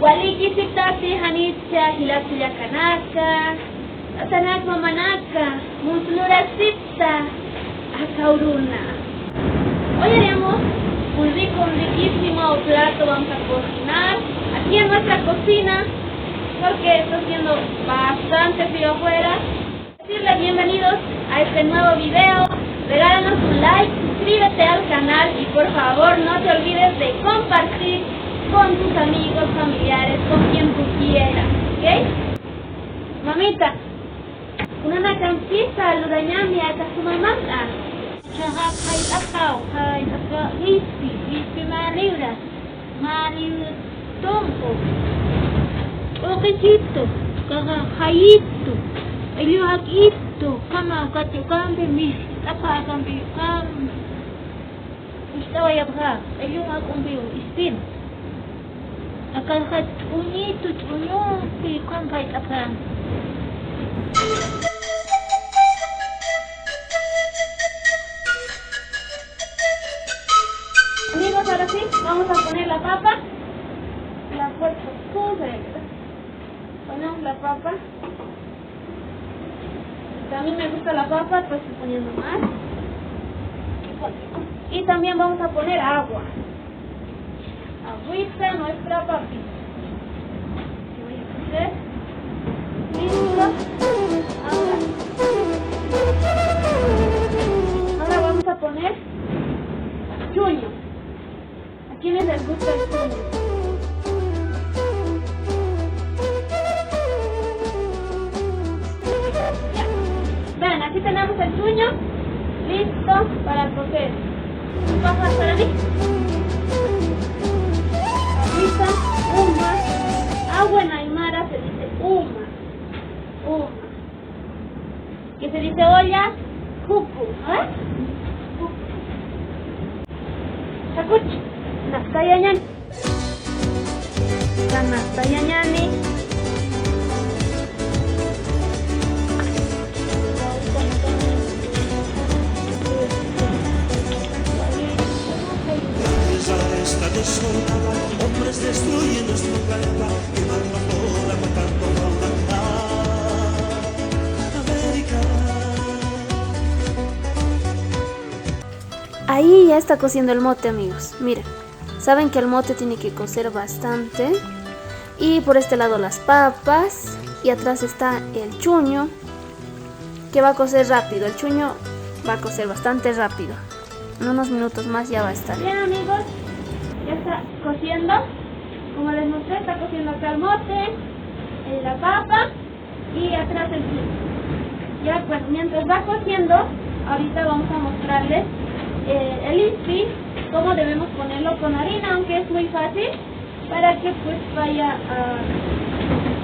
waliki sitati hanicha hilatuya kanaka atanak mamanaka muslura sita akauruna. Hoy haremos un riquísimo plato. Vamos a cocinar aquí en nuestra cocina porque está haciendo bastante frío afuera. Decirles bienvenidos a este nuevo video. Regálanos un like, suscríbete al canal y por favor no te olvides de compartir con tus amigos, familiares, con quien tú quieras, ¿ok? Mamita, una nacampista ludañami a su mamata. Hay acao, hay acá, lispi manibra, tonko, oquechito, cagajayito, ayuaquito, cama, catecambe, mis, tapa, cambi, cam, estaba ya acá, ayuaquio, istin. Acá, unito, uno, que compay acá. Amigos, ahora sí, vamos a poner la papa. La fuerza sube. Ponemos la papa. A mí me gusta la papa, pues estoy poniendo más. Y también vamos a poner agua. Agüita nuestra papita. Voy a hacer. Listo. Ahora vamos a poner chuño. ¿A quiénes les gusta el chuño? Ya. Vean, aquí tenemos el chuño listo para cocer. Papas para mí. Ahorita, agua en aymara se dice uma. Que se dice olla, juku. Sakuch, nastayañani. Nastayañani. Esta desolada, hombres destruyen nuestro planeta, quemando toda, matando a América. Ahí ya está cociendo el mote, amigos. Miren, saben que el mote tiene que cocer bastante. Y por este lado las papas. Y atrás está el chuño, que va a cocer rápido. El chuño va a cocer bastante rápido. En unos minutos más ya va a estar. Bien, amigos, ya está cociendo. Como les mostré, está cociendo acá el mote, la papa y atrás el chuño. Ya pues mientras va cociendo, ahorita vamos a mostrarles el ispi, cómo debemos ponerlo con harina, aunque es muy fácil, para que pues vaya a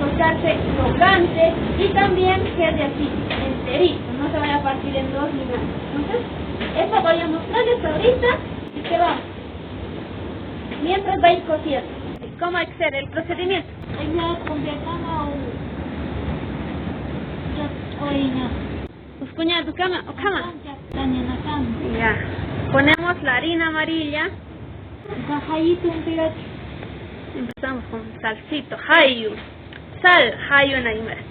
cocerse crocante y también quede así, enterito, no se vaya a partir en dos ni nada. Entonces, esto voy a mostrarles ahorita y que vamos. Mientras va a ir cociendo. ¿Cómo excede el procedimiento? Uscuña tu cama o cama. Ya. Ponemos la harina amarilla. Empezamos con salsito, hayu. Sal, hayu en aymara.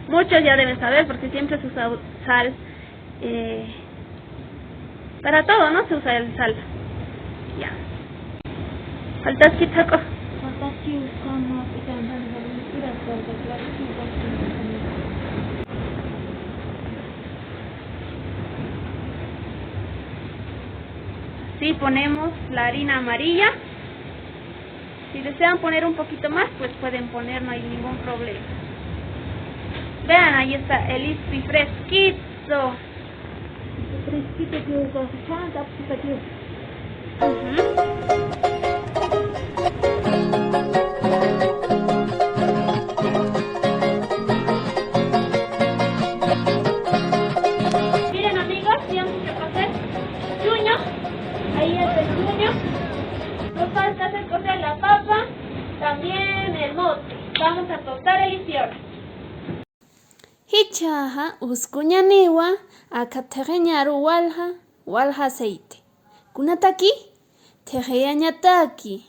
Muchos ya deben saber porque siempre se usa sal. Para todo, ¿no? Se usa el sal. Ya. Faltas quitaco. Así ponemos la harina amarilla. Si desean poner un poquito más, pues pueden poner, no hay ningún problema. Vean, ahí está el ispi fresquito. Fresquito que chanta, Miren, amigos, ya vamos a cocer chuño. Ahí está el chuño. Nos falta hacer cocer la papa, también el mote. Vamos a tostar el isior. Hichaha uskuñaniwa akatereñaru walha aceite. Kunataki tereñataki.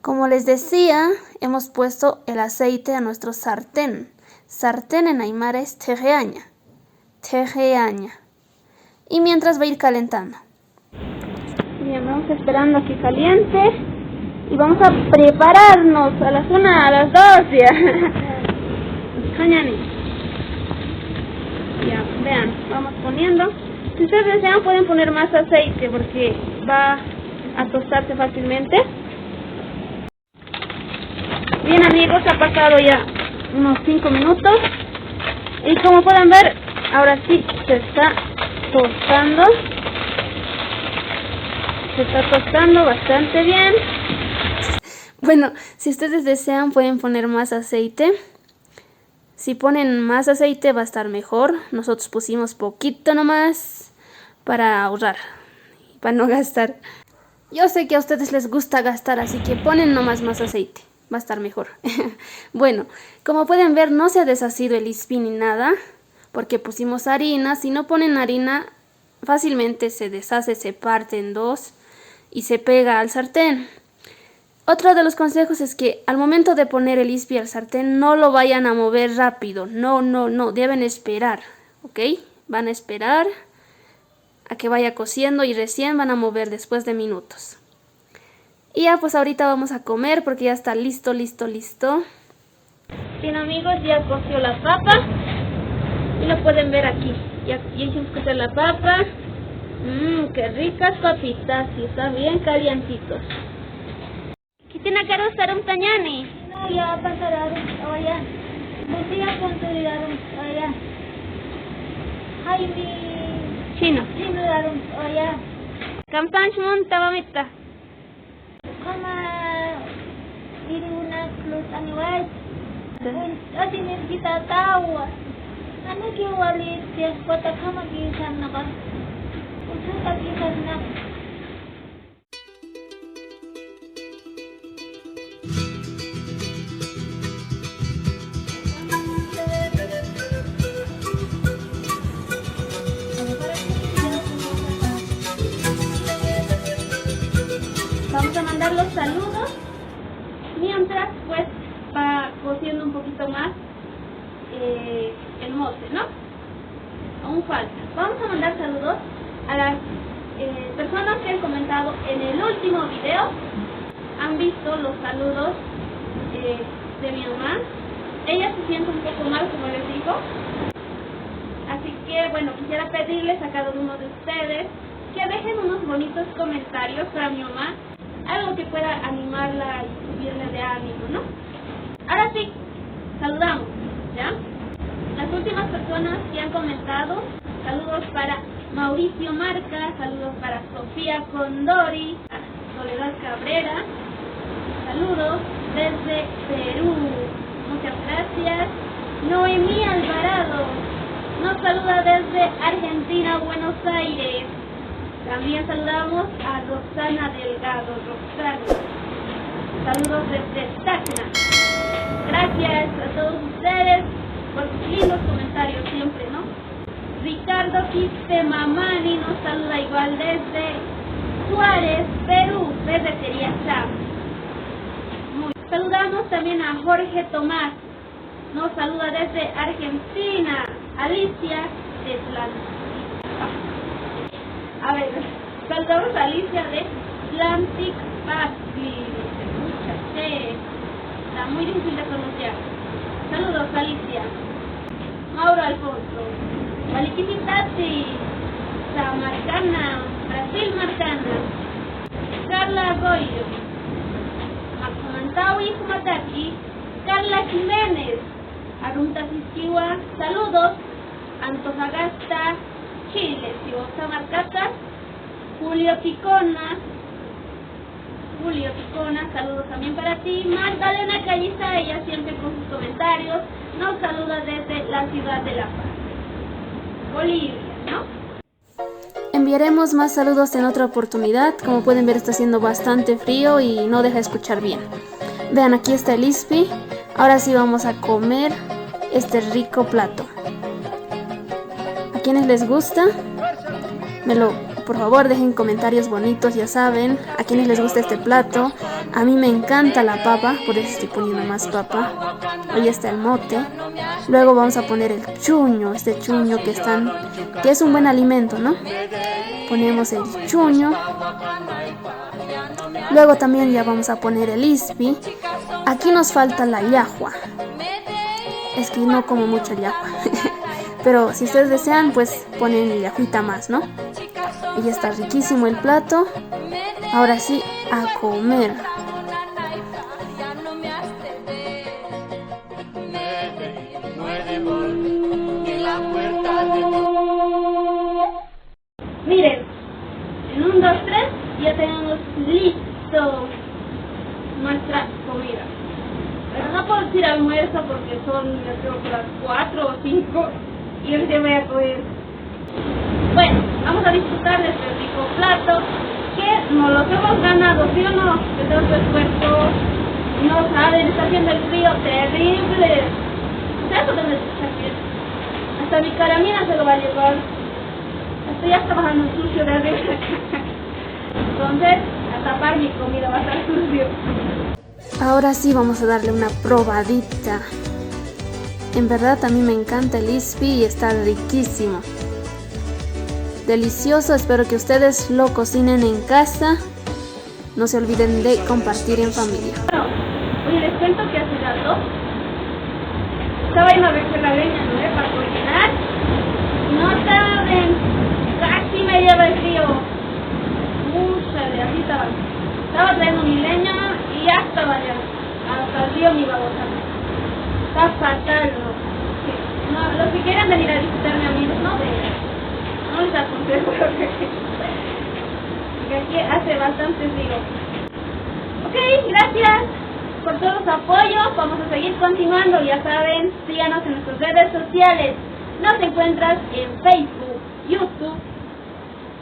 Como les decía, hemos puesto el aceite a nuestro sartén. Sartén en aymara es tejeaña. Tejeaña. Y mientras va a ir calentando. Bien, vamos esperando a que caliente. Y vamos a prepararnos a las 1, a las 2 ya. Ya, vean, vamos poniendo. Si ustedes desean pueden poner más aceite porque va a tostarse fácilmente. Bien amigos, ha pasado ya unos 5 minutos. Y como pueden ver, ahora sí se está tostando. Se está tostando bastante bien. Bueno, si ustedes desean pueden poner más aceite. Si ponen más aceite va a estar mejor. Nosotros pusimos poquito nomás para ahorrar, para no gastar. Yo sé que a ustedes les gusta gastar, así que ponen nomás más aceite. Va a estar mejor. Bueno, como pueden ver no se ha deshacido el ispi ni nada, porque pusimos harina. Si no ponen harina, fácilmente se deshace, se parte en dos y se pega al sartén. Otro de los consejos es que al momento de poner el ispi al sartén no lo vayan a mover rápido. No, deben esperar, ¿ok? Van a esperar a que vaya cociendo y recién van a mover después de minutos. Y ya pues ahorita vamos a comer porque ya está listo. Bien amigos, ya coció la papa y lo pueden ver aquí. Ya hicimos cocer la papa. Qué ricas papitas y están bien calientitos. Kitina karo sarung tanyani. Ya pasararon, oya. Butia kontulidaron, oya. Jaime. Chino. Chino daron, oya. Kampanch mun tawamita. Kama diri una klus aniwaj. Atinir kita tawa. Ano kiwalit ya kota kama kisan naka. Usa ta kisan na. Vamos a mandar los saludos mientras pues va cociendo un poquito más el mote, ¿no? Aún falta. Vamos a mandar saludos a las personas que han comentado en el último video. Han visto los saludos de mi mamá. Ella se siente un poco mal, como les digo. Así que bueno, quisiera pedirles a cada uno de ustedes que dejen unos bonitos comentarios para mi mamá. Algo que pueda animarla y subirle de ánimo, ¿no? Ahora sí, saludamos, ¿ya? Las últimas personas que han comentado, saludos para Mauricio Marca, saludos para Sofía Condori, Soledad Cabrera, saludos desde Perú, muchas gracias. Noemí Alvarado nos saluda desde Argentina, Buenos Aires. También saludamos a Roxana Delgado. Roxana, saludos desde Tacna. Gracias a todos ustedes por sus lindos comentarios siempre, ¿no? Ricardo Quiste Mamani nos saluda igual desde Suárez, Perú, Ferretería Sam. Saludamos también a Jorge Tomás, nos saluda desde Argentina. Alicia de A ver, saludamos a Alicia de Atlantic Pazli. Está muy difícil de pronunciar. Saludos, Alicia. Mauro Alfonso. Valiquititati. Samarcana. Brasil Marcana. Carla Goyo. Maxamantawi Kumataki. Carla Jiménez. Arunta Sisquiwa. Saludos. Antofagasta, Chile. Samarcata. Julio Picona, saludos también para ti. Magdalena Calliza, ella siempre con sus comentarios, nos saluda desde la ciudad de La Paz, Bolivia, ¿no? Enviaremos más saludos en otra oportunidad. Como pueden ver está haciendo bastante frío y no deja escuchar bien. Vean, aquí está el ispi. Ahora sí vamos a comer este rico plato. ¿A quienes les gusta? Por favor dejen comentarios bonitos, ya saben, a quienes les gusta este plato. A mí me encanta la papa, por eso estoy poniendo más papa. Ahí está el mote. Luego vamos a poner el chuño, este chuño que es un buen alimento, ¿no? Ponemos el chuño. Luego también ya vamos a poner el ispi. Aquí nos falta la llajua. Es que no como mucho llajua. Pero si ustedes desean, pues ponen llajuita más, ¿no? Y ya está riquísimo el plato. Ahora sí, a comer. Miren, en 1, 2, 3 ya tenemos listo nuestra comida. Pero no puedo decir almuerzo porque son, yo creo que las 4 o 5 y yo ya voy a comer. Bueno, vamos a disfrutar de este rico plato que nos los hemos ganado, ¿sí o no? De tanto esfuerzo, no saben, está haciendo el frío terrible. ¿Sabes por qué me saqué? Hasta mi caramina se lo va a llevar. Hasta ya está bajando el sucio de arriba. Entonces, a tapar mi comida va a estar sucio. Ahora sí vamos a darle una probadita. En verdad a mí me encanta el ispi y está riquísimo. Delicioso, espero que ustedes lo cocinen en casa. No se olviden de compartir en familia. Bueno, oye, les cuento que hace rato estaba yendo a ver la leña, ¿no? Para cocinar. No saben, casi me lleva el frío. De así estaba. Estaba trayendo mi leña y ya estaba ya. Hasta el río me iba a botar. Está fatal, ¿no? Sí. No, los que quieran venir a visitarme a mí, no vengan. No les aconsejo porque aquí hace bastante frío. Ok, gracias por todos los apoyos. Vamos a seguir continuando. Ya saben, síganos en nuestras redes sociales. Nos encuentras en Facebook, YouTube,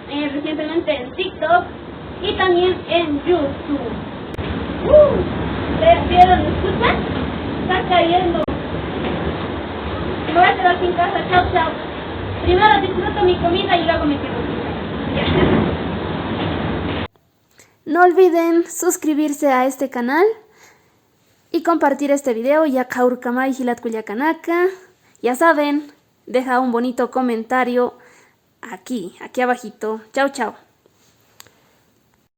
recientemente en TikTok y también en YouTube. ¿Ustedes vieron? ¿Me escuchan? Está cayendo. Me voy a quedar sin casa. Chao, chao. Primero disfruto mi comida y luego me quedo sin casa. No olviden suscribirse a este canal y compartir este video. Yakaurkamay Hilat Culiacanaka. Ya saben, deja un bonito comentario aquí abajito. Chao, chao.